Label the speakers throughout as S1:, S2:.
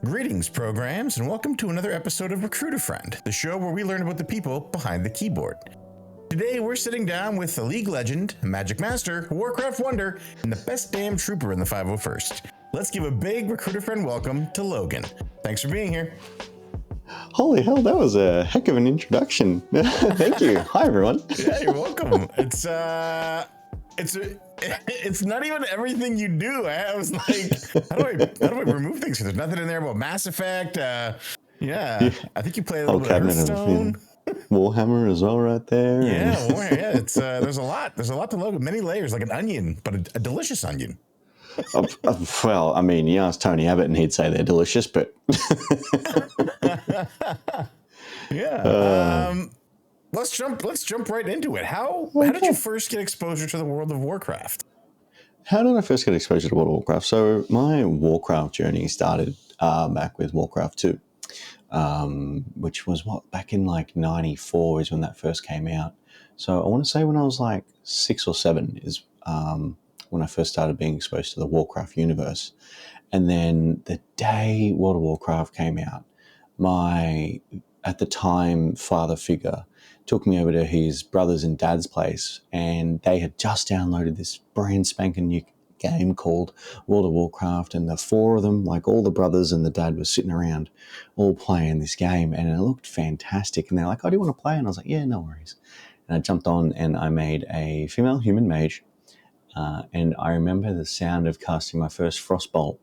S1: Greetings, programs, and welcome to another episode of Recruit a Friend, the show where we learn about the people behind the keyboard. Today, we're sitting down with a League legend, a Magic Master, Warcraft wonder, and the best damn trooper in the 501st. Let's give a big Recruit a Friend welcome to Logan. Thanks for being here.
S2: Holy hell, that was a heck of an introduction. Thank you. Hi, everyone.
S1: Yeah, you're welcome. It's not even everything you do. I was like, how do I remove things? There's nothing in there about Mass Effect. Yeah, I think you play a little bit of Hearthstone.
S2: Warhammer as well, right there.
S1: Yeah. It's there's a lot to Logan. Many layers, like an onion, but a delicious onion.
S2: Well, I mean, you ask Tony Abbott and he'd say they're delicious, but
S1: yeah. Let's jump right into it. How did you first get exposure to the world of Warcraft?
S2: How did I first get exposure to World of Warcraft? So my Warcraft journey started back with Warcraft 2, which was back in like 94 is when that first came out. So I want to say when I was like 6 or 7 is when I first started being exposed to the Warcraft universe. And then the day World of Warcraft came out, my, at the time, father figure took me over to his brother's and dad's place, and they had just downloaded this brand spanking new game called World of Warcraft, and the four of them, like all the brothers and the dad, were sitting around all playing this game, and it looked fantastic. And they're like, "Oh, do you want to play?" And I was like, "Yeah, no worries." And I jumped on and I made a female human mage, and I remember the sound of casting my first frostbolt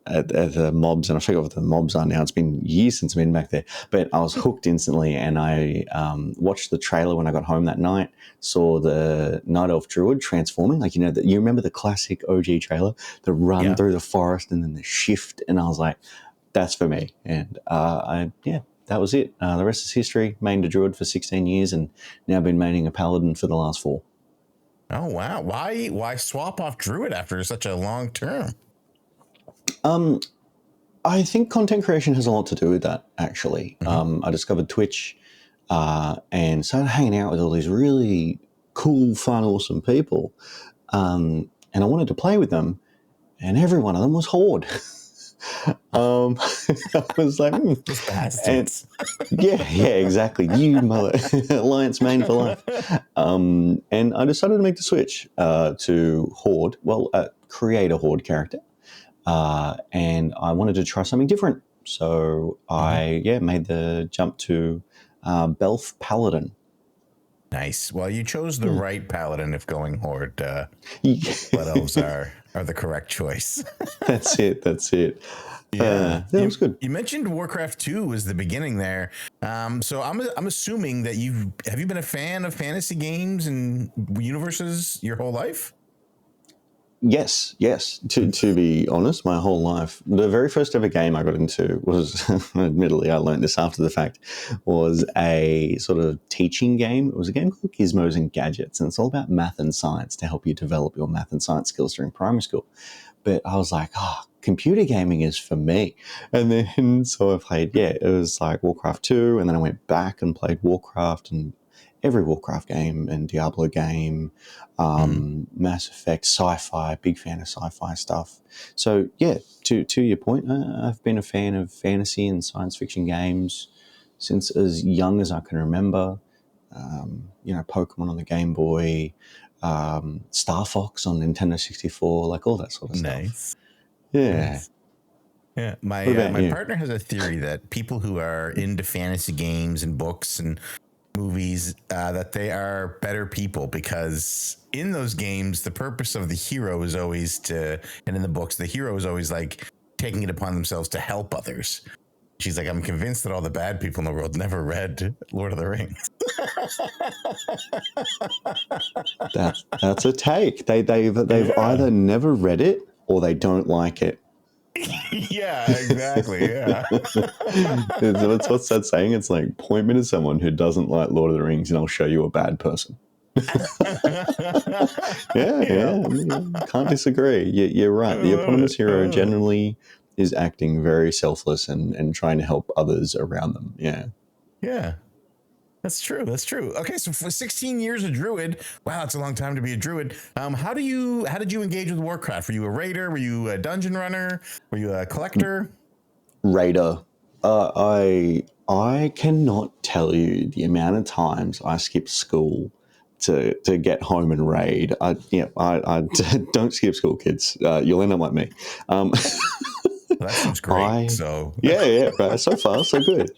S2: at the mobs, and I forget what the mobs are now. It's been years since I've been back there, but I was hooked instantly, and I watched the trailer when I got home that night, saw the Night Elf Druid transforming, like, you remember the classic OG trailer, the run through the forest and then the shift, and I was like, that's for me. And that was it. The rest is history. Mained a Druid for 16 years and now been maining a Paladin for the last 4.
S1: Oh, wow. Why swap off Druid after such a long term?
S2: I think content creation has a lot to do with that, actually. Mm-hmm. I discovered Twitch and started hanging out with all these really cool, fun, awesome people. And I wanted to play with them, and every one of them was Horde. I was like,
S1: bastards.
S2: yeah, exactly. You mother Alliance main for life. And I decided to make the switch to Horde. Well, create a Horde character. And I wanted to try something different. So I made the jump to Belf Paladin.
S1: Nice. Well, you chose the right Paladin if going Horde. Blood Elves are the correct choice.
S2: That's it. Yeah, that was good.
S1: You mentioned Warcraft 2 was the beginning there. So I'm assuming that have you been a fan of fantasy games and universes your whole life?
S2: Yes. To be honest, my whole life, the very first ever game I got into was, admittedly, I learned this after the fact, was a sort of teaching game. It was a game called Gizmos and Gadgets, and it's all about math and science to help you develop your math and science skills during primary school. But I was like, computer gaming is for me. And then, so I played, it was like Warcraft 2, and then I went back and played Warcraft and every Warcraft game and Diablo game, Mass Effect, sci-fi, big fan of sci-fi stuff. So to your point, I've been a fan of fantasy and science fiction games since as young as I can remember. Pokemon on the Game Boy, Star Fox on Nintendo 64, like all that sort of stuff.
S1: Nice.
S2: Yeah.
S1: Nice. Yeah. My partner has a theory that people who are into fantasy games and books and movies, that they are better people, because in those games the purpose of the hero is always and in the books the hero is always like taking it upon themselves to help others. She's like, I'm convinced that all the bad people in the world never read Lord of the Rings.
S2: That's a take. They've either never read it or they don't like it.
S1: Yeah, exactly. Yeah.
S2: What's that saying? It's like, point me to someone who doesn't like Lord of the Rings and I'll show you a bad person. Yeah. Can't disagree. You're right. The eponymous hero generally is acting very selfless and trying to help others around them. Yeah.
S1: That's true. That's true. Okay, so for 16 years a druid, wow, that's a long time to be a druid. How did you engage with Warcraft? Were you a raider? Were you a dungeon runner? Were you a collector?
S2: Raider. I cannot tell you the amount of times I skipped school to get home and raid. I don't skip school, kids. You'll end up like me.
S1: Well, that seems great. So
S2: Yeah, right. So far, so good.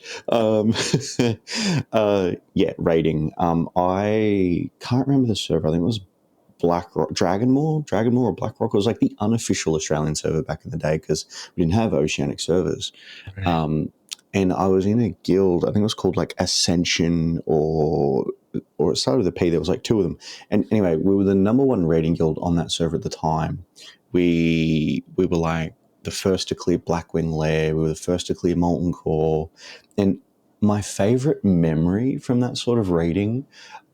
S2: Yeah, raiding. I can't remember the server. I think it was Black Rock, Dragonmore or Black Rock. It was like the unofficial Australian server back in the day because we didn't have oceanic servers. And I was in a guild. I think it was called like Ascension or it started with a P. There was like two of them. And anyway, we were the number one raiding guild on that server at the time. We were like the first to clear Blackwing Lair. We were the first to clear Molten Core. And my favorite memory from that sort of raiding,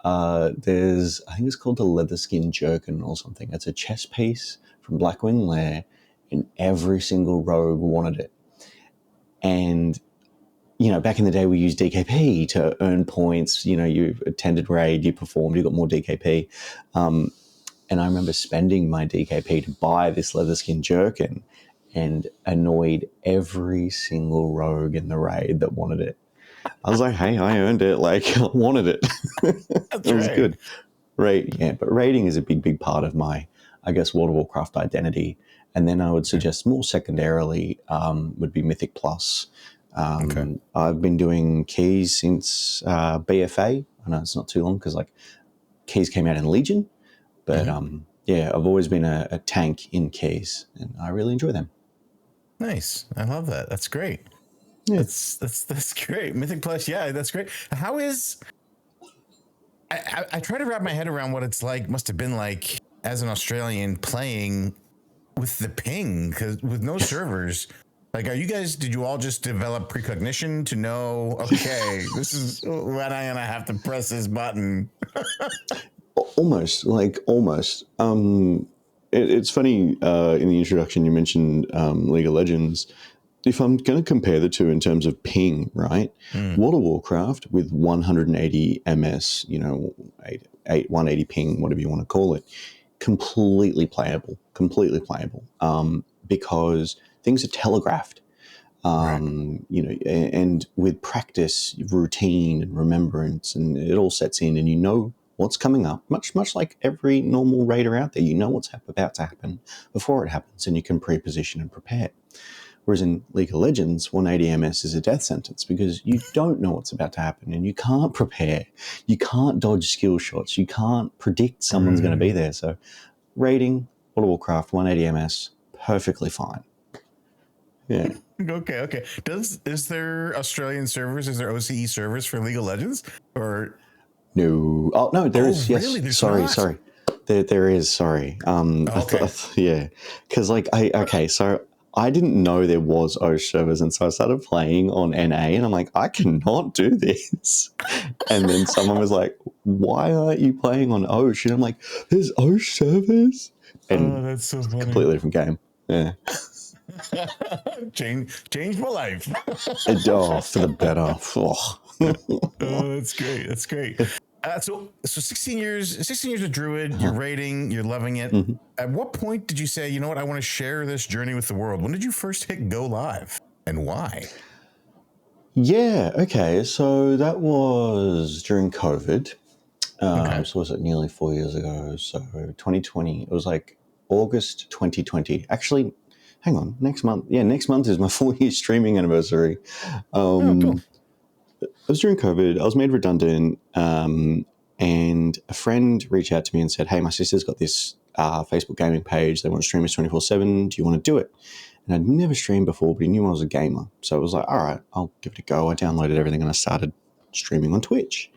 S2: I think it's called the Leatherskin Jerkin or something. It's a chess piece from Blackwing Lair, and every single rogue wanted it. And back in the day, we used DKP to earn points. You attended raid, you performed, you got more DKP. And I remember spending my DKP to buy this Leatherskin Jerkin and annoyed every single rogue in the raid that wanted it. I was like, hey, I earned it. Like, I wanted it.
S1: that's
S2: It was
S1: right.
S2: good. But raiding is a big part of my, I guess, World of Warcraft identity. And then I would suggest more secondarily would be Mythic Plus. I've been doing keys since BFA. I know it's not too long because like keys came out in Legion, but I've always been a tank in keys, and I really enjoy them.
S1: Nice. I love that. That's great. Yeah. That's great. Mythic Plus, yeah, that's great. How is I try to wrap my head around what it's like, must have been like as an Australian playing with the ping, because with no servers. Like, did you all just develop precognition to know, okay, this is when I'm going to have to press this button?
S2: Almost. It's funny, in the introduction you mentioned League of Legends. If I'm going to compare the two in terms of ping, right? World of Warcraft with 180 ms, 180 ping, whatever you want to call it, completely playable, because things are telegraphed. And with practice, routine and remembrance, and it all sets in, and what's coming up, much like every normal raider out there. You know what's about to happen before it happens, and you can pre-position and prepare. Whereas in League of Legends, 180 ms is a death sentence because you don't know what's about to happen and you can't prepare. You can't dodge skill shots. You can't predict someone's going to be there. So raiding, World of Warcraft, 180 ms, perfectly fine. Yeah.
S1: Okay. Is there Australian servers? Is there OCE servers for League of Legends? Or
S2: no? Oh no, there is. Yes.
S1: Really? There's
S2: sorry.
S1: not?
S2: Sorry. There is. Sorry.
S1: Okay.
S2: Yeah. Because so I didn't know there was OCE servers, and so I started playing on NA, and I'm like, I cannot do this. And then someone was like, "Why aren't you playing on OCE?" And I'm like, "There's OCE servers." And
S1: that's so funny.
S2: Completely different game. Yeah.
S1: Changed my life.
S2: For the better.
S1: That's great. That's great. So 16 years of Druid, you're raiding, you're loving it. At what point did you say, you know what, I want to share this journey with the world? When did you first hit go live and why?
S2: Yeah, okay. So that was during COVID. So was it nearly 4 years ago? So 2020, it was like August 2020. Actually, hang on, next month. Yeah, next month is my 4-year streaming anniversary.
S1: Cool.
S2: It was during COVID. I was made redundant, and a friend reached out to me and said, hey, my sister's got this Facebook gaming page. They want to stream us 24/7. Do you want to do it? And I'd never streamed before, but he knew I was a gamer. So I was like, all right, I'll give it a go. I downloaded everything and I started streaming on Twitch.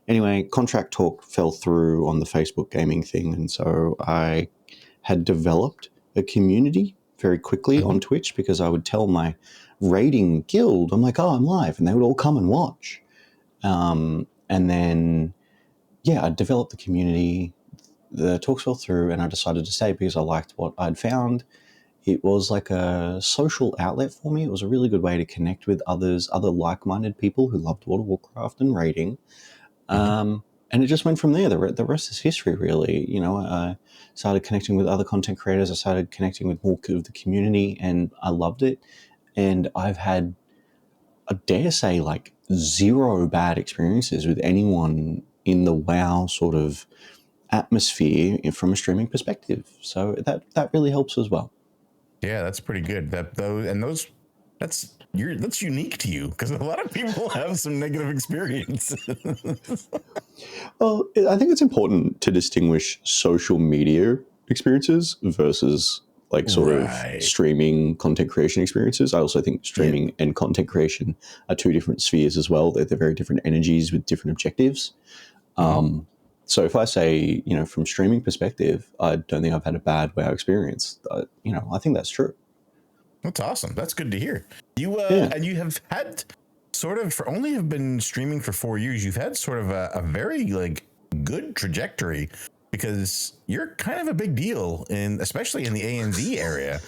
S2: Anyway, contract talk fell through on the Facebook gaming thing. And so I had developed a community very quickly on Twitch because I would tell my raiding guild, I'm like, oh, I'm live. And they would all come and watch. And then, I developed the community. The talks fell through and I decided to stay because I liked what I'd found. It was like a social outlet for me. It was a really good way to connect with other like-minded people who loved World of Warcraft and raiding. And it just went from there. The rest is history, really. You know, I started connecting with other content creators. I started connecting with more of the community, and I loved it. And I've had, I dare say, like 0 bad experiences with anyone in the WoW sort of atmosphere from a streaming perspective. So that really helps as well.
S1: Yeah, that's pretty good. That's unique to you, because a lot of people have some negative experience.
S2: Well, I think it's important to distinguish social media experiences versus like sort of
S1: Right.
S2: streaming content creation experiences. I also think
S1: Yeah.
S2: streaming and content creation are 2 different spheres as well. They're very different energies with different objectives. So if I say, you know, from streaming perspective, I don't think I've had a bad WoW experience. You know, I think that's true.
S1: That's awesome. That's good to hear.
S2: Yeah.
S1: And you have had sort of, for only have been streaming for 4 years, you've had sort of a very like good trajectory, because you're kind of a big deal especially in the ANZ area.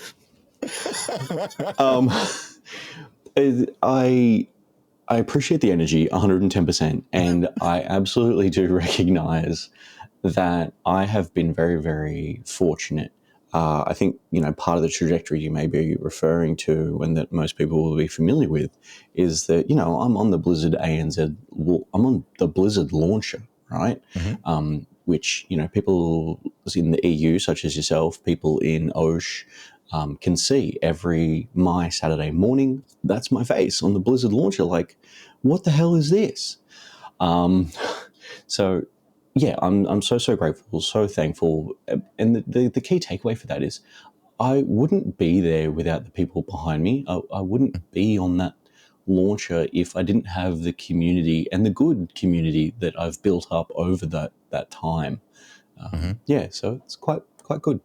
S2: I appreciate the energy 110%, and I absolutely do recognize that I have been very, very fortunate. I think, you know, part of the trajectory you may be referring to, and that most people will be familiar with, is that, you know, I'm on the Blizzard ANZ, I'm on the Blizzard launcher, right? Which, you know, people in the EU, such as yourself, people in OSH, can see every my Saturday morning. That's my face on the Blizzard launcher. Like, what the hell is this? So yeah, I'm so grateful, so thankful, and the key takeaway for that is I wouldn't be there without the people behind me. I wouldn't be on that launcher if I didn't have the community and the good community that I've built up over that time. Yeah, so it's quite good.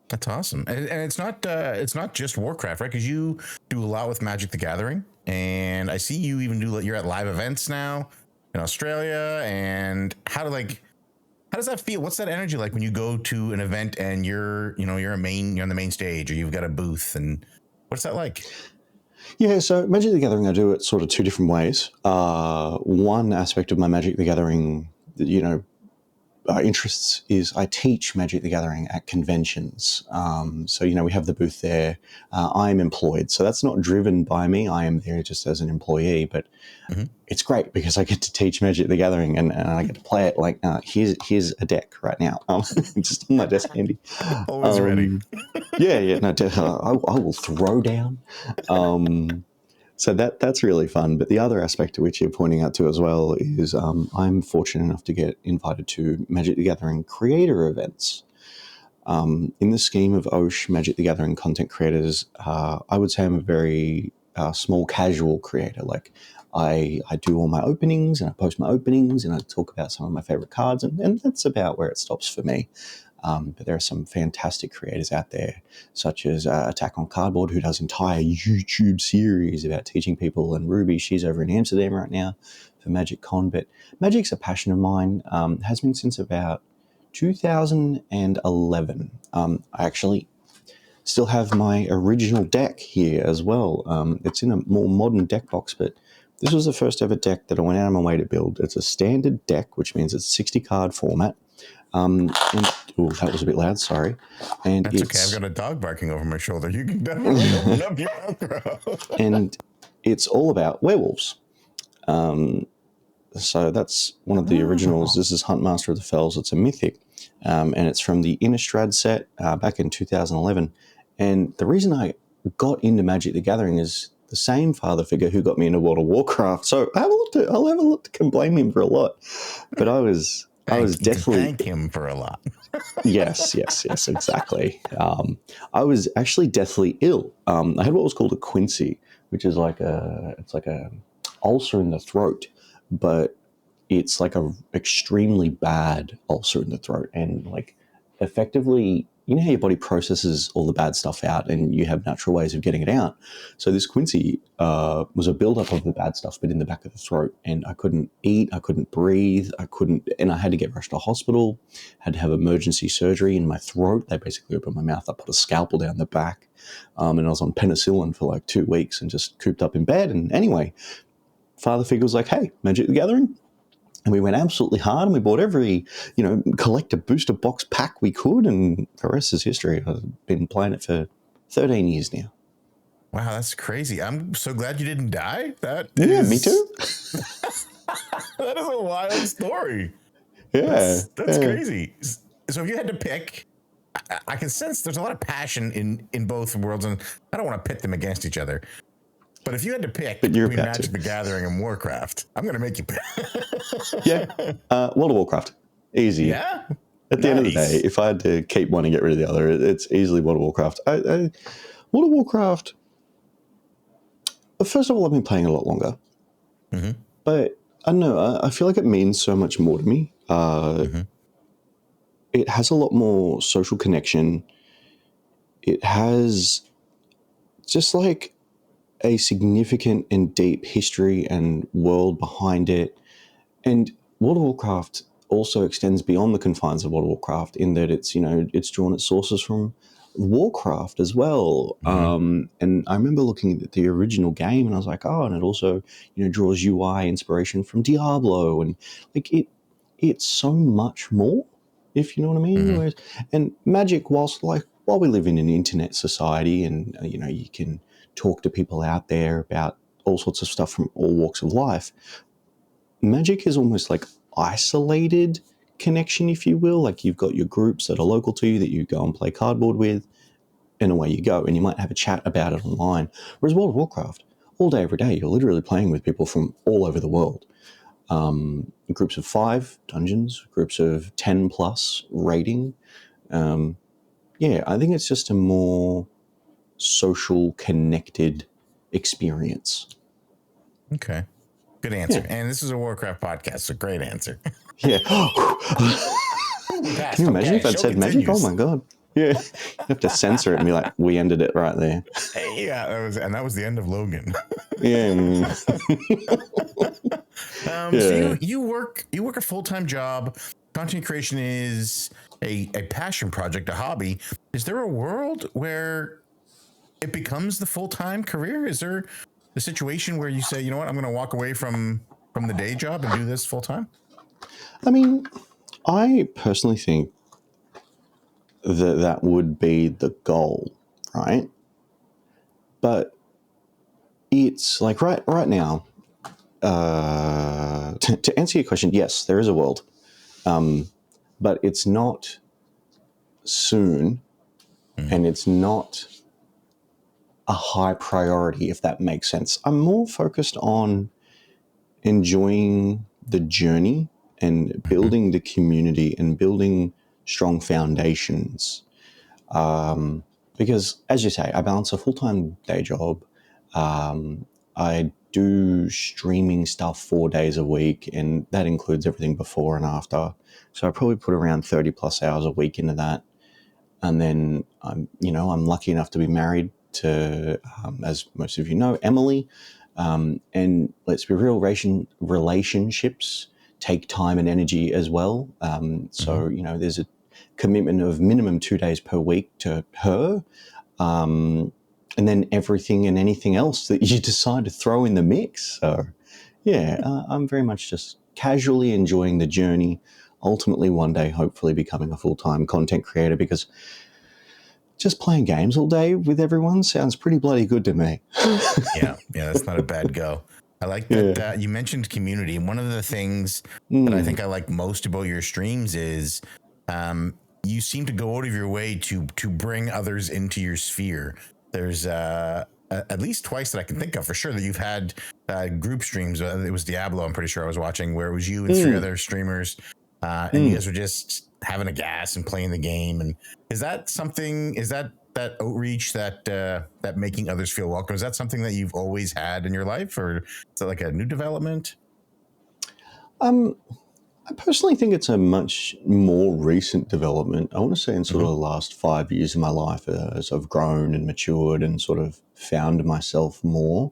S1: That's awesome. And it's not just Warcraft, right? Because you do a lot with Magic the Gathering, and I see you even you're at live events now in Australia. And how does that feel? What's that energy like when you go to an event and you're on the main stage, or you've got a booth, and what's that like?
S2: Yeah, so Magic the Gathering, I do it sort of 2 different ways. One aspect of my Magic the Gathering, you know, interests is I teach Magic the Gathering at conventions. So, you know, we have the booth there. I'm employed, so that's not driven by me. I am there just as an employee, but it's great because I get to teach Magic the Gathering, and I get to play it. Like, here's a deck right now, just on my desk handy.
S1: Always ready.
S2: Yeah, no, I will throw down. So that's really fun. But the other aspect to which you're pointing out to as well is I'm fortunate enough to get invited to Magic the Gathering creator events. In the scheme of OSH Magic the Gathering content creators, I would say I'm a very small casual creator. Like, I do all my openings, and I post my openings, and I talk about some of my favorite cards, and that's about where it stops for me. But there are some fantastic creators out there, such as Attack on Cardboard, who does entire YouTube series about teaching people, and Ruby, she's over in Amsterdam right now for Magic Con. But Magic's a passion of mine, has been since about 2011. I actually still have my original deck here as well. It's in a more modern deck box, but this was the first ever deck that I went out of my way to build. It's a standard deck, which means it's 60 card format. That was a bit loud, sorry. And
S1: That's okay. I've got a dog barking over my shoulder. You can definitely open up your mouth.
S2: And it's all about werewolves. So that's one of the originals. This is Huntmaster of the Fells. It's a Mythic, and it's from the Innistrad set back in 2011. And the reason I got into Magic the Gathering is the same father figure who got me into World of Warcraft. So I'll have a lot to can blame him for a lot. But I was definitely
S1: thank him for a lot.
S2: yes, exactly. I was actually deathly ill. I had what was called a quinsy, which is like a ulcer in the throat, but it's like a extremely bad ulcer in the throat, and like effectively, you know how your body processes all the bad stuff out, and you have natural ways of getting it out. So this quinsy was a buildup of the bad stuff, but in the back of the throat, and I couldn't eat, I couldn't breathe, and I had to get rushed to hospital, had to have emergency surgery in my throat. They basically opened my mouth, I put a scalpel down the back, and I was on penicillin for like 2 weeks and just cooped up in bed. And anyway, father figure was like, hey, Magic the Gathering, And we went absolutely hard, and we bought every, collector booster box pack we could, and the rest is history. I've been playing it for 13 years now.
S1: Wow, that's crazy. I'm so glad you didn't die.
S2: Yeah, me too.
S1: That is a wild story.
S2: Yeah.
S1: That's crazy. So if you had to pick, I can sense there's a lot of passion in both worlds, and I don't want to pit them against each other. But if you had to pick between Magic the Gathering and Warcraft, I'm going to make you pick.
S2: Yeah. World of Warcraft. Easy.
S1: Yeah.
S2: At the end of the day, if I had to keep one and get rid of the other, it's easily World of Warcraft. World of Warcraft, first of all, I've been playing a lot longer. Mm-hmm. But I don't know, I feel like it means so much more to me. It has a lot more social connection. It has just like a significant and deep history and world behind it. And World of Warcraft also extends beyond the confines of World of Warcraft in that it's, it's drawn its sources from Warcraft as well. And I remember looking at the original game and I was like, oh, and it also, draws UI inspiration from Diablo. And like it's so much more, if you know what I mean. Whereas, and Magic, while we live in an internet society and, you can talk to people out there about all sorts of stuff from all walks of life, Magic is almost like isolated connection, if you will. Like you've got your groups that are local to you that you go and play cardboard with, and away you go. And you might have a chat about it online. Whereas World of Warcraft, all day, every day, you're literally playing with people from all over the world. Groups of 5 dungeons, groups of 10 plus rating. I think it's just a more social, connected experience.
S1: Okay. Good answer. Yeah. And this is a Warcraft podcast, so great answer.
S2: Yeah. Can you imagine if I'd said Magic? Oh my God. Yeah. You have to censor it and be like, we ended it right there.
S1: Yeah, that was the end of Logan.
S2: Yeah.
S1: So you work a full-time job. Content creation is a passion project, a hobby. Is there a world where it becomes the full-time career? Is there a situation where you say, you know what, I'm going to walk away from the day job and do this full-time?
S2: I mean, I personally think that would be the goal, right? But it's like right now, to answer your question, yes, there is a world, but it's not soon, and it's not a high priority, if that makes sense. I'm more focused on enjoying the journey and building the community and building strong foundations. Because, as you say, I balance a full-time day job. I do streaming stuff 4 days a week, and that includes everything before and after. So I probably put around 30 plus hours a week into that. And then I'm lucky enough to be married to, as most of you know, Emily. And let's be real, relationships take time and energy as well. So, there's a commitment of minimum 2 days per week to her. And then everything and anything else that you decide to throw in the mix. So, I'm very much just casually enjoying the journey, ultimately one day hopefully becoming a full-time content creator, because just playing games all day with everyone sounds pretty bloody good to me.
S1: Yeah, that's not a bad go. I like that you mentioned community. And one of the things that I think I like most about your streams is you seem to go out of your way to bring others into your sphere. There's at least twice that I can think of for sure that you've had group streams. It was Diablo, I'm pretty sure I was watching, where it was you and 3 other streamers. And you guys were just having a gas and playing the game. And is that outreach, that making others feel welcome, is that something that you've always had in your life, or is it like a new development?
S2: I personally think it's a much more recent development. I want to say in sort of the last 5 years of my life, as I've grown and matured and sort of found myself more.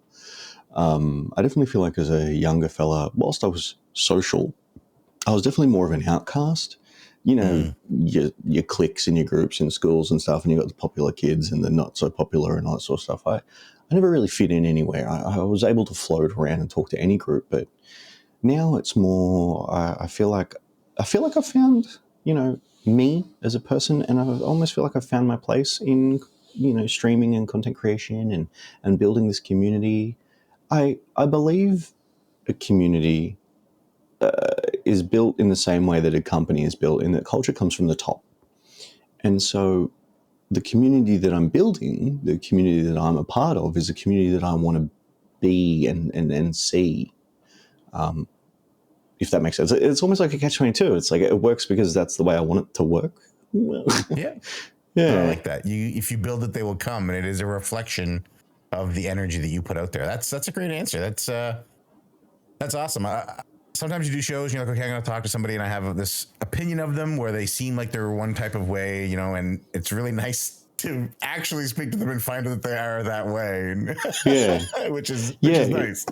S2: I definitely feel like as a younger fella, whilst I was social, I was definitely more of an outcast. Your cliques and your groups in schools and stuff, and you got the popular kids and the not so popular and all that sort of stuff. I never really fit in anywhere. I was able to float around and talk to any group, but now it's more. I feel like I've found, me as a person, and I almost feel like I've found my place in, streaming and content creation and building this community. I believe a community is built in the same way that a company is built, in that culture comes from the top. And so the community that I'm building, the community that I'm a part of, is a community that I want to be and see. If that makes sense. It's almost like a catch-22. It's like it works because that's the way I want it to work.
S1: Yeah.
S2: Yeah.
S1: No, I like that. If you build it, they will come, and it is a reflection of the energy that you put out there. That's a great answer. That's awesome. Sometimes you do shows, you're like, okay, I'm going to talk to somebody, and I have this opinion of them where they seem like they're one type of way, and it's really nice to actually speak to them and find out that they are that way.
S2: Yeah.
S1: which is nice.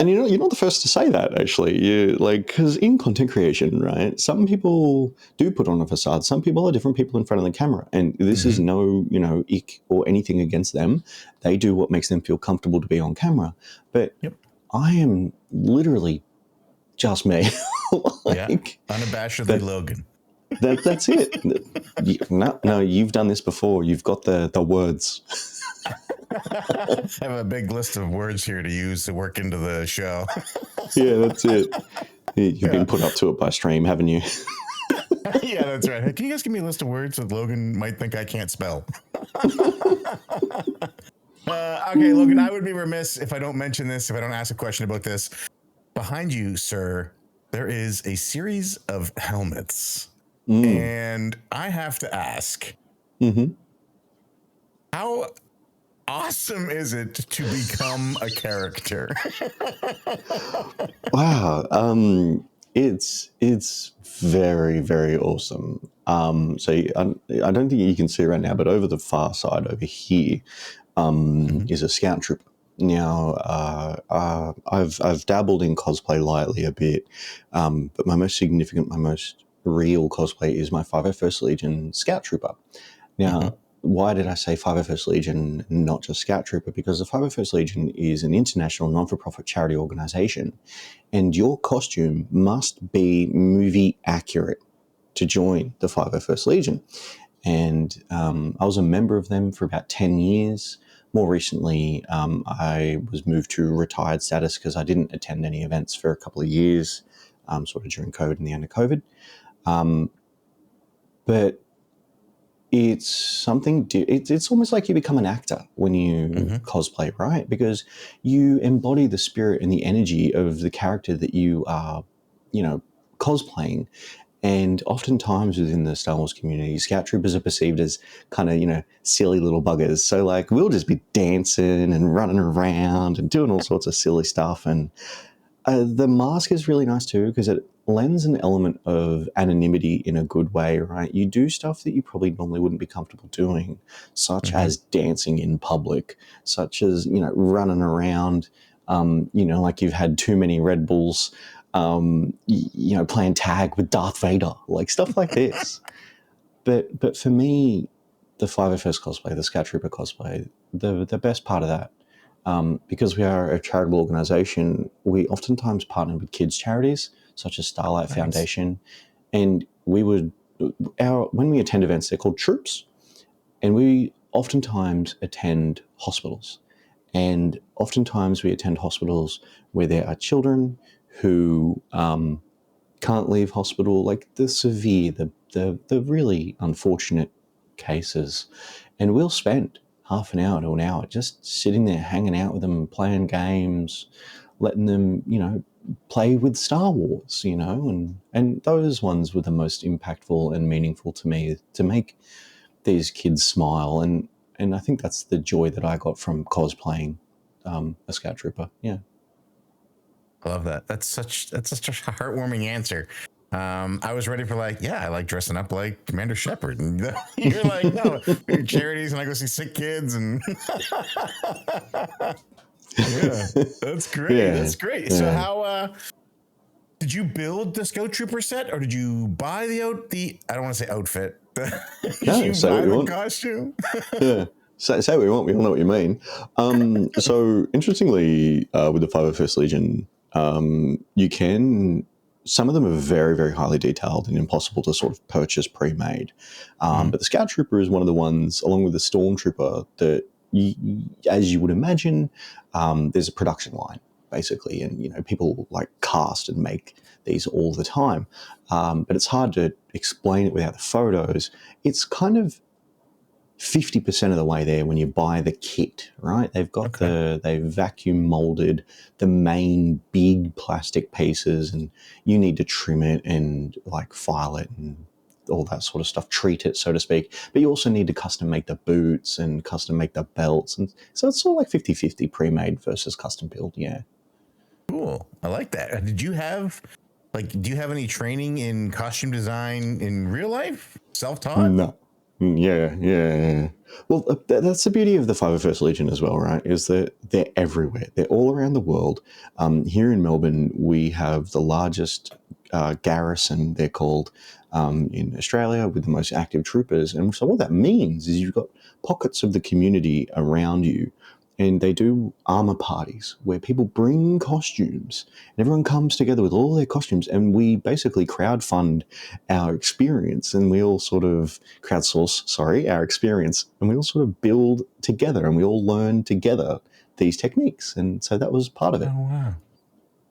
S2: And you're not the first to say that, actually. Because in content creation, right, some people do put on a facade. Some people are different people in front of the camera. And this is no, ick or anything against them. They do what makes them feel comfortable to be on camera. But I am literally just me.
S1: Unabashedly Logan.
S2: That's it. No, you've done this before. You've got the words.
S1: I have a big list of words here to use to work into the show.
S2: Yeah, that's it. You've been put up to it by stream, haven't you?
S1: Yeah, that's right. Hey, can you guys give me a list of words that Logan might think I can't spell? Okay, Logan, I would be remiss if I don't mention this, if I don't ask a question about this. Behind you, sir, there is a series of helmets. And I have to ask, how awesome is it to become a character?
S2: Wow. It's very, very awesome. So I don't think you can see right now, but over the far side over here is a scout trooper. Now, I've dabbled in cosplay lightly a bit, but my most significant, my most real cosplay is my 501st Legion Scout Trooper. Now, why did I say 501st Legion, not just Scout Trooper? Because the 501st Legion is an international non-for-profit charity organization, and your costume must be movie accurate to join the 501st Legion. And I was a member of them for about 10 years. More recently, I was moved to retired status because I didn't attend any events for a couple of years, sort of during COVID and the end of COVID. But it's something, it's almost like you become an actor when you cosplay, right? Because you embody the spirit and the energy of the character that you are, cosplaying. And oftentimes within the Star Wars community, Scout Troopers are perceived as kind of, silly little buggers. So like we'll just be dancing and running around and doing all sorts of silly stuff. And the mask is really nice too, because it lends an element of anonymity in a good way, right? You do stuff that you probably normally wouldn't be comfortable doing, such as dancing in public, such as, running around, like you've had too many Red Bulls, playing tag with Darth Vader, like stuff like this. But for me, the 501st cosplay, the Scout Trooper cosplay, the best part of that, because we are a charitable organization, we oftentimes partner with kids' charities, such as Starlight Foundation. And when we attend events, they're called troops. And we oftentimes attend hospitals. And oftentimes we attend hospitals where there are children who can't leave hospital, like the severe, the really unfortunate cases. And we'll spend half an hour to an hour just sitting there hanging out with them, playing games, letting them, play with Star Wars, and those ones were the most impactful and meaningful to me, to make these kids smile. And I think that's the joy that I got from cosplaying a Scout Trooper. Yeah.
S1: I love that. That's such a heartwarming answer. I was ready for I like dressing up like Commander Shepard, and you're like, no, charities, and I go see sick kids, and yeah, that's great. Yeah. That's great. Yeah. So how did you build the Scout Trooper set, or did you buy the I don't want to say outfit. Did you buy the costume?
S2: Yeah. Say what you want. We all know what you mean. So interestingly, with the 501st Legion, You can. Some of them are very, very highly detailed and impossible to sort of purchase pre-made. But the Scout Trooper is one of the ones, along with the Stormtrooper, that, as you would imagine, there's a production line basically, and people like cast and make these all the time. But it's hard to explain it without the photos. It's kind of 50% of the way there when you buy the kit, right? They've got they vacuum molded the main big plastic pieces, and you need to trim it and like file it and all that sort of stuff, treat it, so to speak. But you also need to custom make the boots and custom make the belts. And so it's sort of like 50-50 pre-made versus custom build. Yeah.
S1: Cool. I like that. Do you have any training in costume design in real life? Self-taught?
S2: No. Yeah. Well, that's the beauty of the 501st Legion as well, right? Is that they're everywhere. They're all around the world. Here in Melbourne, we have the largest garrison, they're called, in Australia, with the most active troopers. And so what that means is you've got pockets of the community around you, and they do armor parties where people bring costumes and everyone comes together with all their costumes, and we basically crowdfund our experience, and we all sort of crowdsource, our experience, and we all sort of build together and we all learn together these techniques. And so that was part of it.
S1: Oh, wow.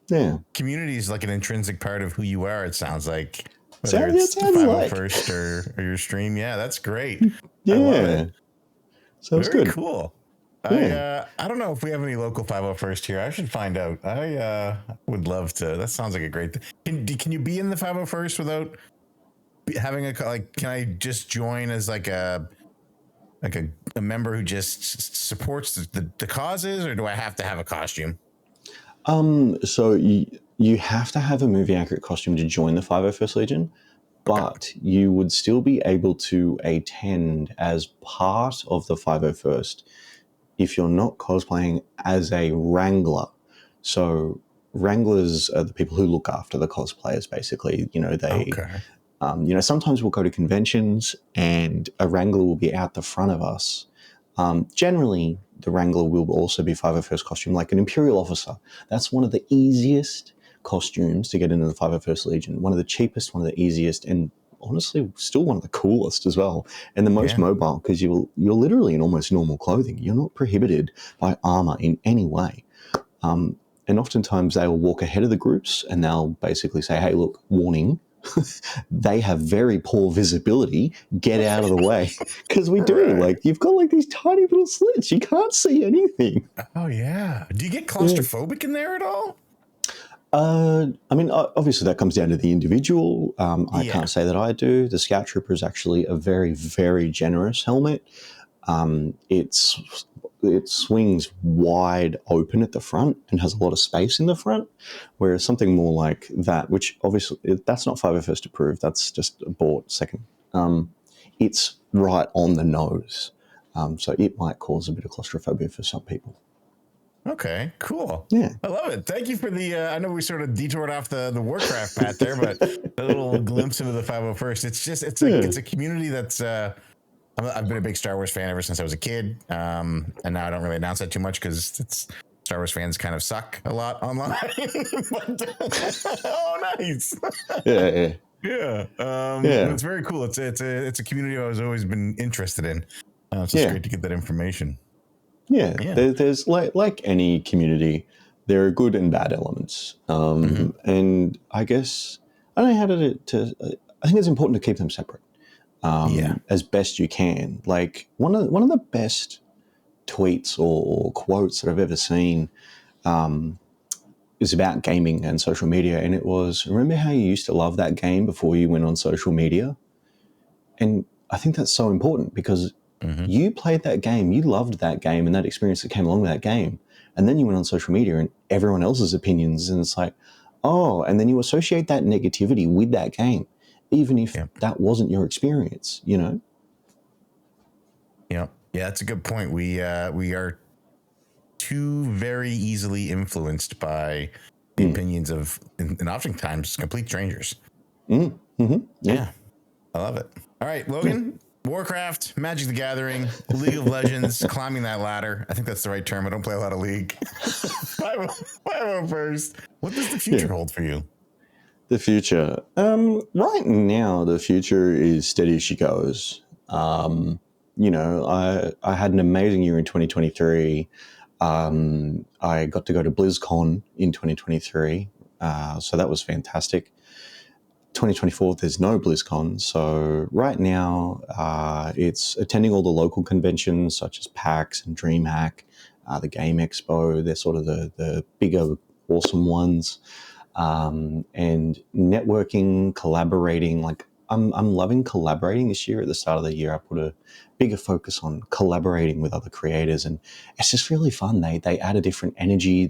S2: Yeah.
S1: Community is like an intrinsic part of who you are, it sounds like.
S2: Whether it's
S1: 501st or your stream. Yeah, that's great.
S2: Yeah.
S1: I love it.
S2: Sounds
S1: Very
S2: good.
S1: Cool.
S2: Yeah.
S1: I don't know if we have any local 501st here. I should find out. I would love to. That sounds like a great thing. Can you be in the 501st without having can I just join as like a member who just supports the causes, or do I have to have a costume?
S2: So you have to have a movie accurate costume to join the 501st Legion, but you would still be able to attend as part of the 501st if you're not cosplaying as a wrangler. So wranglers are the people who look after the cosplayers, basically. Sometimes we'll go to conventions and a wrangler will be out the front of us. Generally, the wrangler will also be 501st costume, like an Imperial officer. That's one of the easiest costumes to get into the 501st Legion. One of the cheapest, one of the easiest, and honestly, still one of the coolest as well, and the most mobile, because you're literally in almost normal clothing. You're not prohibited by armor in any way. And oftentimes they will walk ahead of the groups and they'll basically say, hey, look, warning, they have very poor visibility. Get out of the way. Because we do. Like, you've got like these tiny little slits. You can't see anything.
S1: Oh, yeah. Do you get claustrophobic in there at all?
S2: I mean, obviously that comes down to the individual. I can't say that I do. The Scout Trooper is actually a very, very generous helmet. It swings wide open at the front and has a lot of space in the front, whereas something more like that, which obviously that's not 501st approved, that's just bought second. It's right on the nose, so it might cause a bit of claustrophobia for some people.
S1: Okay, cool.
S2: Yeah.
S1: I love it. Thank you for the, I know we sort of detoured off the Warcraft path there, but a little glimpse into the 501st. It's a community that's, I've been a big Star Wars fan ever since I was a kid. And now I don't really announce that too much because Star Wars fans kind of suck a lot online. Oh, nice.
S2: Yeah.
S1: It's very cool. It's a community I've always been interested in. So it's great to get that information.
S2: Yeah. There's like any community, there are good and bad elements. And I guess, I don't know how to I think it's important to keep them separate. As best you can. Like one of the best tweets or quotes that I've ever seen is about gaming and social media, and it was, remember how you used to love that game before you went on social media? And I think that's so important because you played that game, you loved that game and that experience that came along with that game, and then you went on social media and everyone else's opinions, and it's like, oh, and then you associate that negativity with that game, even if that wasn't your experience, Yeah,
S1: that's a good point. We are too very easily influenced by the opinions of, and oftentimes, complete strangers.
S2: Yeah.
S1: I love it. All right, Logan, Warcraft, Magic the Gathering, League of Legends, climbing that ladder. I think that's the right term. I don't play a lot of League. 501st. What does the future hold for you?
S2: The future. Right now, the future is steady as she goes. You know, I had an amazing year in 2023. I got to go to BlizzCon in 2023, so that was fantastic. 2024, there's no BlizzCon, so right now it's attending all the local conventions such as PAX and DreamHack, the Game Expo. They're sort of the bigger, awesome ones. And networking, collaborating. Like I'm loving collaborating this year. At the start of the year, I put a bigger focus on collaborating with other creators, and it's just really fun. They add a different energy.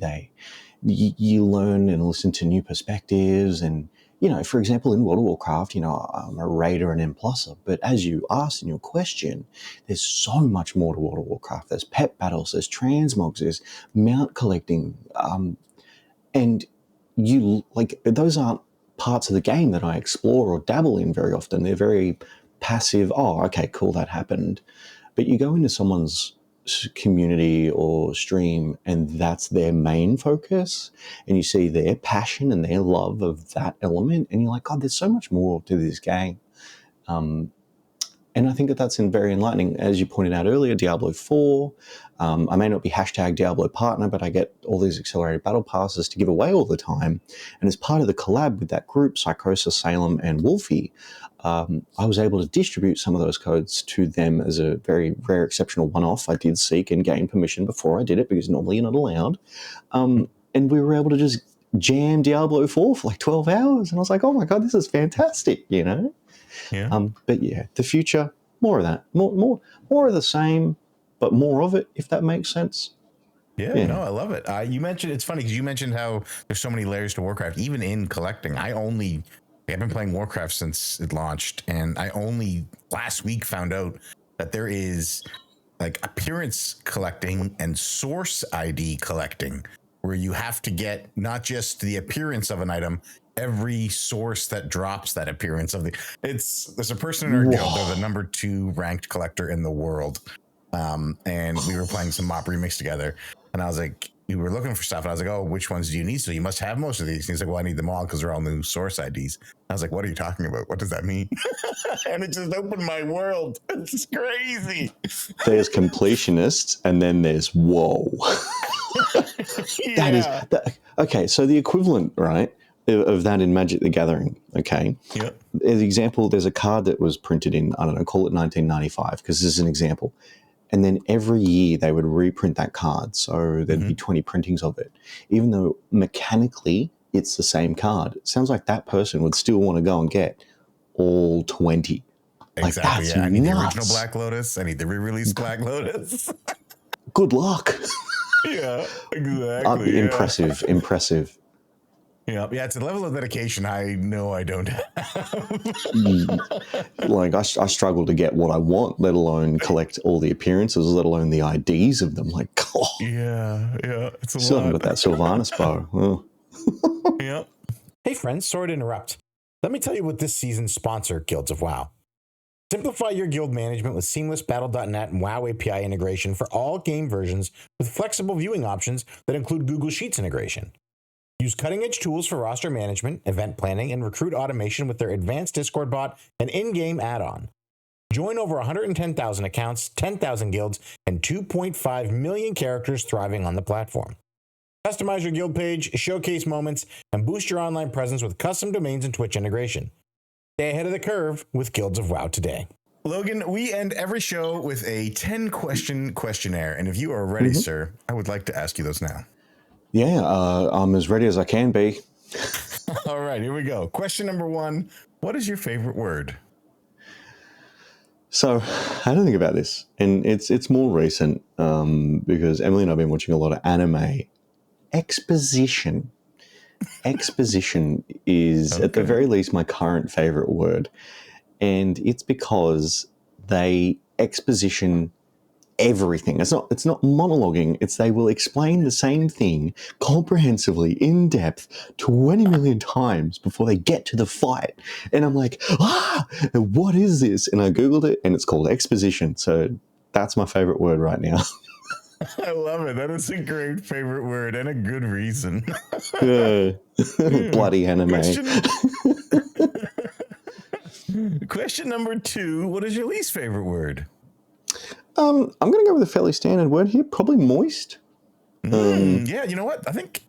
S2: You learn and listen to new perspectives. And you know, for example, in World of Warcraft, you know, I'm a raider and M+er, but as you asked in your question, there's so much more to World of Warcraft. There's pet battles, there's transmogs, there's mount collecting, and you like those aren't parts of the game that I explore or dabble in very often. They're very passive. Oh, okay, cool, that happened. But you go into someone's community or stream and that's their main focus, and you see their passion and their love of that element, and you're like, God, there's so much more to this game. And I think that's very enlightening. As you pointed out earlier, Diablo 4, I may not be hashtag Diablo partner, but I get all these accelerated battle passes to give away all the time. And as part of the collab with that group, Psychosis, Salem, and Wolfie, I was able to distribute some of those codes to them as a very rare, exceptional one-off. I did seek and gain permission before I did it, because normally you're not allowed. And we were able to just jam Diablo 4 for like 12 hours. And I was like, oh my God, this is fantastic, you know?
S1: Yeah.
S2: But yeah, the future, more of that, more of the same, but more of it, if that makes sense.
S1: Yeah, no, I love it. You mentioned, it's funny because you mentioned how there's so many layers to Warcraft, even in collecting. I've been playing Warcraft since it launched, and I only last week found out that there is like appearance collecting and source ID collecting, where you have to get not just the appearance of an item, every source that drops that appearance of there's a person in our guild, they're the number 2 ranked collector in the world. And we were playing some mop remix together, and I was like, we were looking for stuff, and I was like, oh, which ones do you need? So you must have most of these. And he's like, well, I need them all because they're all new source IDs. I was like, what are you talking about? What does that mean? And it just opened my world. It's crazy. There's
S2: completionists, and then there's whoa. Okay, so the equivalent, right, of that in Magic the Gathering, okay?
S1: Yeah.
S2: As an example, there's a card that was printed in, I don't know, call it 1995, because this is an example. And then every year they would reprint that card. So there'd be 20 printings of it. Even though mechanically it's the same card, it sounds like that person would still want to go and get all 20.
S1: Exactly. Like, yeah, I need the original Black Lotus. I need the re-release Black Lotus.
S2: Good luck.
S1: Yeah, exactly.
S2: Impressive.
S1: Yeah, it's a level of dedication I know I don't have.
S2: Like, I struggle to get what I want, let alone collect all the appearances, let alone the IDs of them. Like, oh.
S1: Yeah, it's a
S2: still
S1: lot.
S2: haven't got that Sylvanas bow. Oh.
S1: Yeah. Hey, friends, sorry to interrupt. Let me tell you what this season's sponsor, Guilds of WoW. Simplify your guild management with seamless Battle.net and WoW API integration for all game versions with flexible viewing options that include Google Sheets integration. Use cutting-edge tools for roster management, event planning, and recruit automation with their advanced Discord bot and in-game add-on. Join over 110,000 accounts, 10,000 guilds, and 2.5 million characters thriving on the platform. Customize your guild page, showcase moments, and boost your online presence with custom domains and Twitch integration. Stay ahead of the curve with Guilds of WoW today. Logan, we end every show with a 10-question questionnaire, and if you are ready, sir, I would like to ask you those now.
S2: Yeah, I'm as ready as I can be.
S1: All right, here we go. Question number 1. What is your favorite word?
S2: So I had to think about this, and it's more recent because Emily and I have been watching a lot of anime. Exposition is, at the very least, my current favorite word, and it's because they exposition everything. It's not monologuing. It's they will explain the same thing comprehensively, in depth, 20 million times before they get to the fight. And I'm like, what is this? And I Googled it, and it's called exposition. So that's my favorite word right now.
S1: I love it. That is a great favorite word and a good reason.
S2: Bloody anime.
S1: Question number 2. What is your least favorite word?
S2: I'm going to go with a fairly standard word here, probably moist.
S1: Yeah, you know what? I think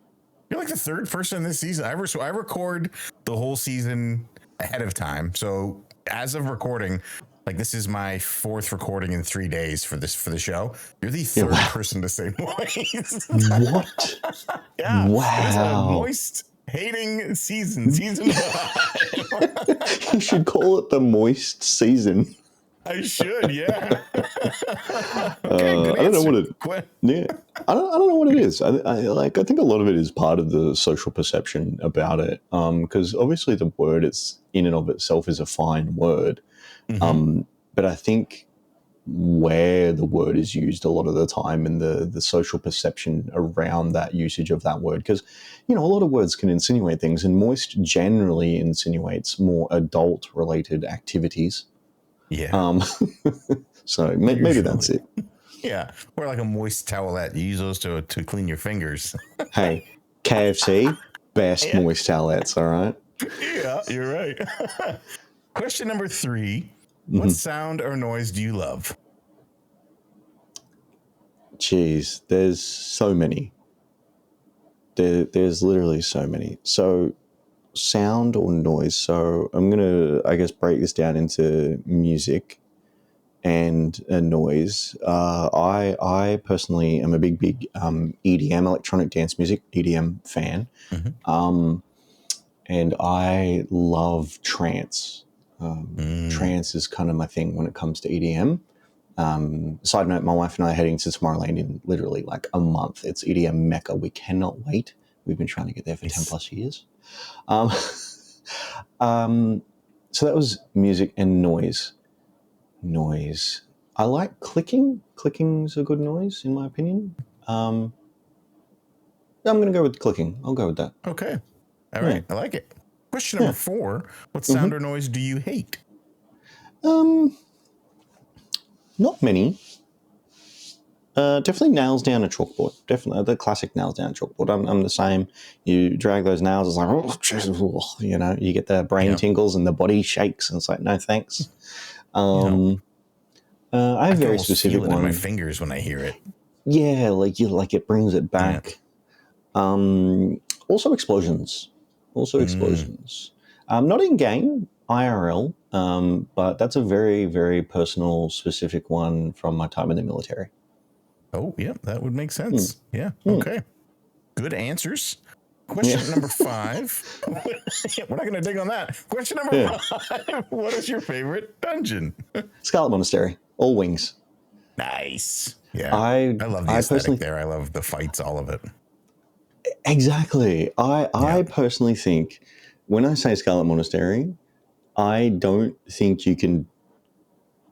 S1: you're like the third person this season. I record the whole season ahead of time. So as of recording, like this is my 4th recording in 3 days for the show. You're the third person to say moist.
S2: What?
S1: Yeah.
S2: Wow.
S1: It is a moist hating season. Season 5.
S2: You should call it the moist season.
S1: I should, yeah.
S2: Okay, I don't know what it. Yeah, I don't know what it is. I think a lot of it is part of the social perception about it. Because obviously the word is in and of itself is a fine word. But I think where the word is used a lot of the time and the social perception around that usage of that word, because a lot of words can insinuate things, and moist generally insinuates more adult related activities.
S1: Yeah.
S2: So maybe that's it.
S1: Yeah. Or like a moist towelette. You use those to clean your fingers.
S2: Hey, KFC, best moist towelettes, all right?
S1: Yeah, you're right. Question number 3. What sound or noise do you love?
S2: Jeez, there's so many. There's literally so many. So sound or noise. So I'm going to, I guess, break this down into music and a noise. I personally am a big EDM, electronic dance music, EDM fan. And I love trance. Trance is kind of my thing when it comes to EDM. Side note, my wife and I are heading to Tomorrowland in literally like a month. It's EDM Mecca. We cannot wait. We've been trying to get there for 10 plus years. So that was music and noise. I like clicking. Clicking's a good noise, in my opinion. I'm going to go with clicking. I'll go with that.
S1: Okay. All right. I like it. Question number 4. What sound or noise do you hate?
S2: Not many. Definitely nails down a chalkboard. Definitely the classic nails down a chalkboard. I'm the same. You drag those nails, it's like, you get the brain tingles and the body shakes, and it's like, no thanks. I have very specific one.
S1: In my fingers when I hear it.
S2: Yeah, like it brings it back. Yeah. Also explosions. Not in game, IRL, but that's a very, very personal, specific one from my time in the military.
S1: Oh, yeah, that would make sense. Yeah, okay. Good answers. Question number 5. We're not going to dig on that. Question number 5. What is your favorite dungeon?
S2: Scarlet Monastery. All wings.
S1: Nice. Yeah.
S2: I
S1: love the aesthetic there. I love the fights, all of it.
S2: Exactly. I personally think when I say Scarlet Monastery, I don't think you can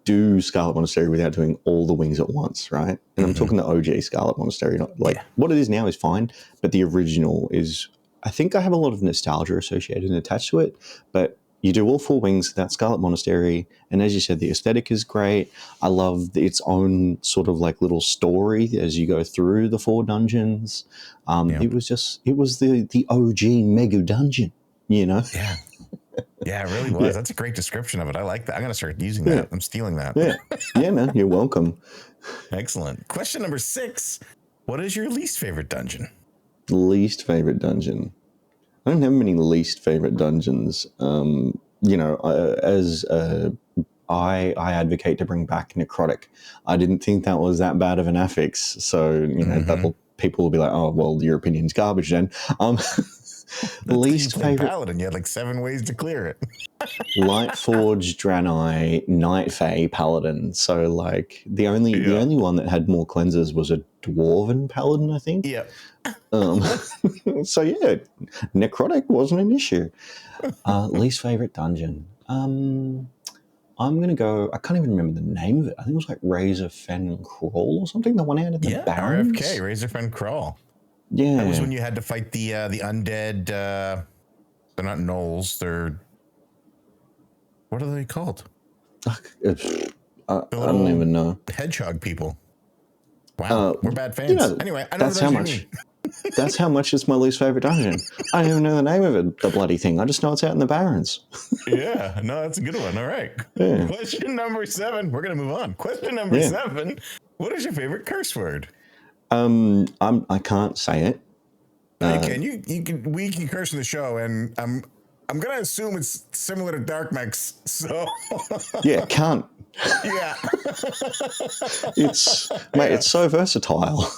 S2: do Scarlet Monastery without doing all the wings at once, right? And I'm talking the OG Scarlet Monastery. Not what it is now is fine, but the original is, I think I have a lot of nostalgia associated and attached to it, but you do all 4 wings, that Scarlet Monastery, and as you said, the aesthetic is great. I love its own sort of like little story as you go through the 4 dungeons. It was the OG mega dungeon,
S1: Yeah. Yeah, it really was. Yeah. That's a great description of it. I like that. I'm going to start using that. I'm stealing that.
S2: Yeah, man. You're welcome.
S1: Excellent. Question number 6. What is your least favorite dungeon?
S2: Least favorite dungeon. I don't have many least favorite dungeons. I advocate to bring back necrotic. I didn't think that was that bad of an affix. So, people will be like, oh, well, your opinion's garbage then. Least favorite
S1: paladin. You had like 7 ways to clear it.
S2: Lightforge, Draenei, Night Fae, Paladin. So like the only one that had more cleansers was a Dwarven Paladin, I think.
S1: Yeah.
S2: So yeah, necrotic wasn't an issue. Least favorite dungeon. I'm going to go, I can't even remember the name of it. I think it was like Razor Fen Crawl or something, the one out in the Barrens.
S1: RFK, Razor Fen Crawl.
S2: Yeah.
S1: That was when you had to fight the undead, they're not gnolls, they're, what are they called?
S2: I don't even know.
S1: Hedgehog people. Wow, we're bad fans. Anyway, I know
S2: that's how much. That's how much it's my least favorite dungeon. I don't even know the name of it, the bloody thing. I just know it's out in the Barrens.
S1: Yeah, no, that's a good one. All right. Yeah. Question number 7. We're gonna move on. Question number 7. What is your favorite curse word?
S2: I can't say it.
S1: You can. We can curse in the show, and I'm gonna assume it's similar to Dark Mechs. So
S2: yeah, can't.
S1: Yeah.
S2: It's so versatile.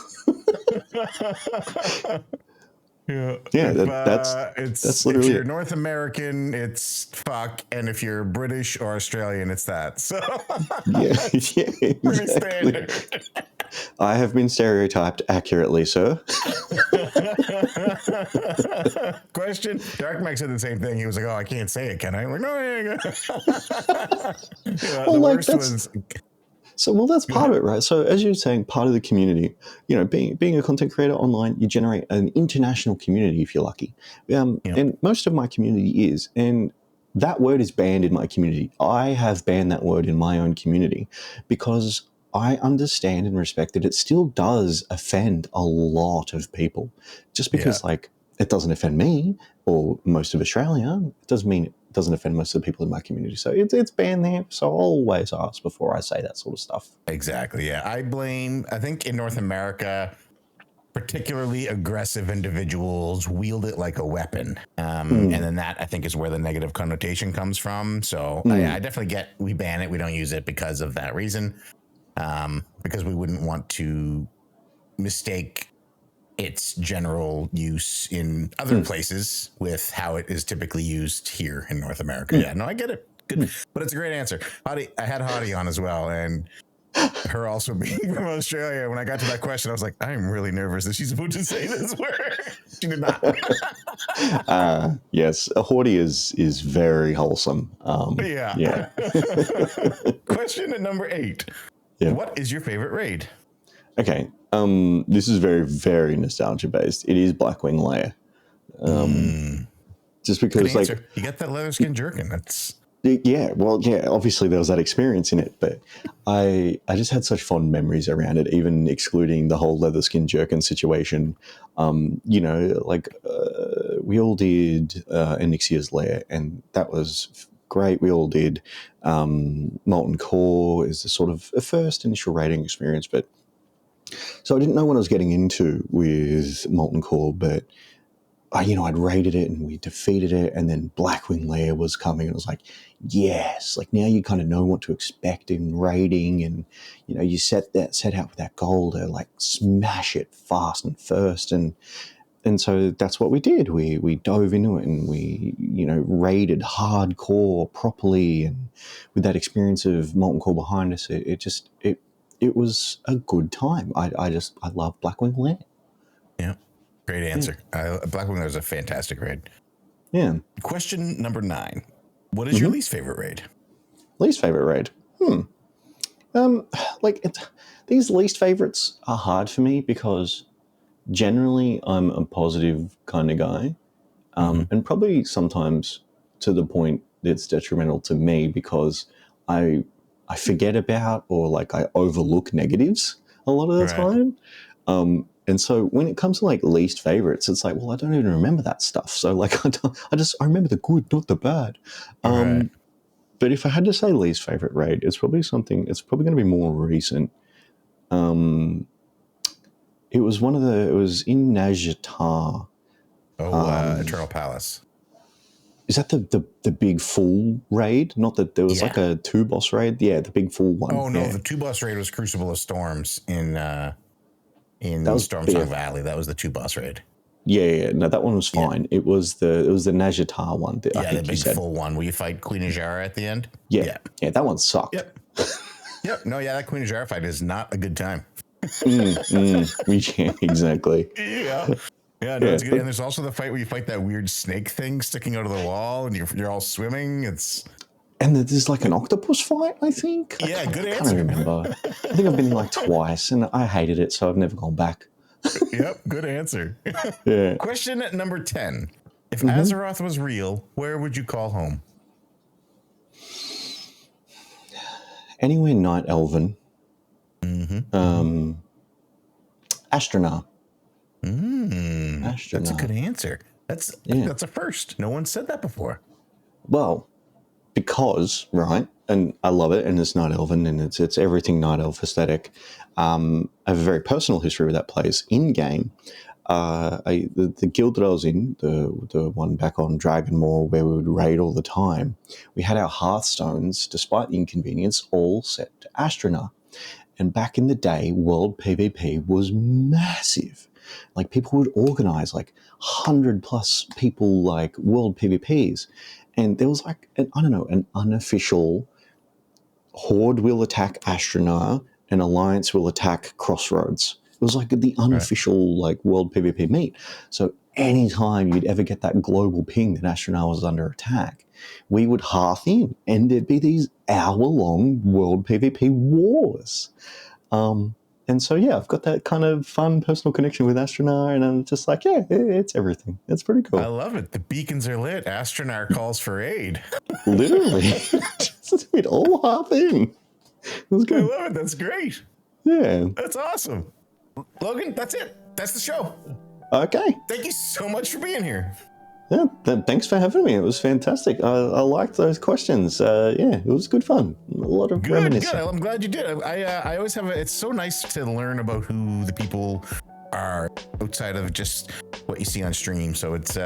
S2: Yeah, that's literally
S1: if you're North American, it's fuck, and if you're British or Australian, it's that. So
S2: yeah,
S1: pretty standard.
S2: I have been stereotyped accurately, sir.
S1: Question. Dark Mike said the same thing. He was like, "Oh, I can't say it, can I?" I'm like, no.
S2: Well, the worst was. So, that's part of it, right? So, as you're saying, part of the community, being a content creator online, you generate an international community if you're lucky. And most of my community is. And that word is banned in my community. I have banned that word in my own community because I understand and respect that it still does offend a lot of people. Just because, it doesn't offend me or most of Australia, it doesn't mean it doesn't offend most of the people in my community. So it's banned there. So I'll always ask before I say that sort of stuff.
S1: Exactly. Yeah. I think in North America, particularly aggressive individuals wield it like a weapon. And then that, I think, is where the negative connotation comes from. So I definitely we ban it. We don't use it because of that reason. Because we wouldn't want to mistake its general use in other places with how it is typically used here in North America. Yeah, no, I get it. Good. But it's a great answer. I had Hottie on as well, and her also being from Australia. When I got to that question, I was like, I'm really nervous that she's about to say this word. She did not.
S2: Yes, a Hottie is very wholesome.
S1: Yeah. Question at number 8. Yeah. What is your favorite raid?
S2: Okay. This is very, very nostalgia based. It is Blackwing Lair. Just because,
S1: you got that leather skin jerkin. That's
S2: obviously there was that experience in it, but I just had such fond memories around it, even excluding the whole leather skin jerkin situation. We all did Onyxia's Lair, and that was great. We all did Molten Core is the sort of a first initial raiding experience, but so I didn't know what I was getting into with Molten Core, but I'd raided it and we defeated it, and then Blackwing Lair was coming, and I was like, yes, now you kind of know what to expect in raiding, and you set out with that goal to smash it fast and first, and so that's what we did. We dove into it and we raided hardcore properly, and with that experience of Molten Core behind us, it was a good time. I love Blackwing Lair.
S1: Yeah. Great answer. Blackwing Lair is a fantastic raid.
S2: Yeah.
S1: Question number 9. What is your least favorite raid?
S2: Least favorite raid? These least favorites are hard for me because generally I'm a positive kind of guy. And probably sometimes to the point it's detrimental to me because I forget about or I overlook negatives a lot of the time. And so when it comes to least favorites, it's I don't even remember that stuff. So I remember the good, not the bad. But if I had to say least favorite raid, it's probably going to be more recent. It was in Nazjatar.
S1: Eternal Palace.
S2: Is that the big full raid? Not that there was a 2-boss raid. Yeah, the big full one.
S1: Oh no, the 2-boss raid was Crucible of Storms in Stormsong Valley. That was the 2-boss raid.
S2: Yeah. No, that one was fine. It was the Nazjatar one.
S1: I think the big full one where you fight Queen Ajara at the end.
S2: Yeah, that one sucked.
S1: Yep. No, that Queen Ajara fight is not a good time.
S2: Exactly.
S1: It's good. And there's also the fight where you fight that weird snake thing sticking out of the wall, and you're all swimming.
S2: And there's like an octopus fight, I think.
S1: Yeah, good answer.
S2: I can't remember. I think I've been like twice, and I hated it, so I've never gone back.
S1: Yep, good answer.
S2: Yeah.
S1: Question number 10. If Azeroth was real, where would you call home?
S2: Anywhere Night Elven. Astronaut. Astronaut.
S1: That's a good answer. I think that's a first. No one said that before.
S2: Well, because, right, and I love it, and it's Night Elven, and it's everything Night Elf aesthetic. I have a very personal history with that place in-game. The guild that I was in, the one back on Dragonmoor where we would raid all the time, we had our hearthstones, despite the inconvenience, all set to Astronaut. And back in the day, World PvP was massive. Like, people would organize like 100+ people, like World PvPs. And there was like, an unofficial Horde will attack Astronaut and Alliance will attack Crossroads. It was like the unofficial like World PvP meet. So anytime you'd ever get that global ping that Astronaut was under attack, we would hearth in and there'd be these hour-long World PvP wars. And so, yeah, I've got that kind of fun personal connection with Astronaut, and I'm just like, yeah, it's everything. It's pretty cool.
S1: I love it. The beacons are lit. Astronaut calls for aid.
S2: Literally. We'd all hop in. It was good.
S1: I love it. That's great.
S2: Yeah.
S1: That's awesome. Logan, that's it. That's the show.
S2: Okay.
S1: Thank you so much for being here.
S2: Yeah, thanks for having me. It was fantastic. I liked those questions. Yeah, it was good fun. A lot of reminiscing.
S1: Good. I'm glad you did. I always have it's so nice to learn about who the people are outside of just what you see on stream. So it's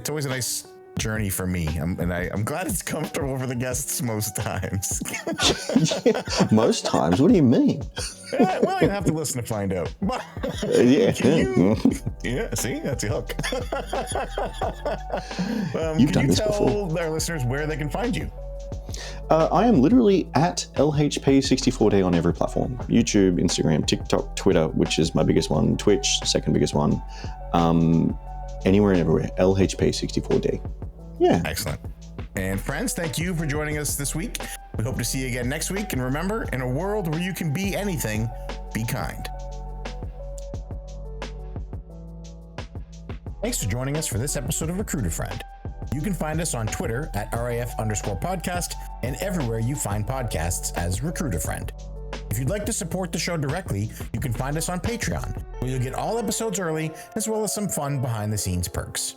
S1: always a nice journey for me. I'm glad it's comfortable for the guests most times.
S2: Yeah, most times? What do you mean?
S1: Well, you have to listen to find out.
S2: Yeah.
S1: See, that's a hook.
S2: You've
S1: can
S2: done
S1: you
S2: this
S1: tell
S2: before.
S1: our listeners where they can find you?
S2: I am literally at LHP64D on every platform. YouTube, Instagram, TikTok, Twitter, which is my biggest one, Twitch, second biggest one. Anywhere and everywhere, LHP64D. Yeah.
S1: Excellent. And friends, thank you for joining us this week. We hope to see you again next week. And remember, in a world where you can be anything, be kind. Thanks for joining us for this episode of Recruiter Friend. You can find us on Twitter at RAF_podcast and everywhere you find podcasts as Recruiter Friend. If you'd like to support the show directly, you can find us on Patreon, where you'll get all episodes early, as well as some fun behind-the-scenes perks.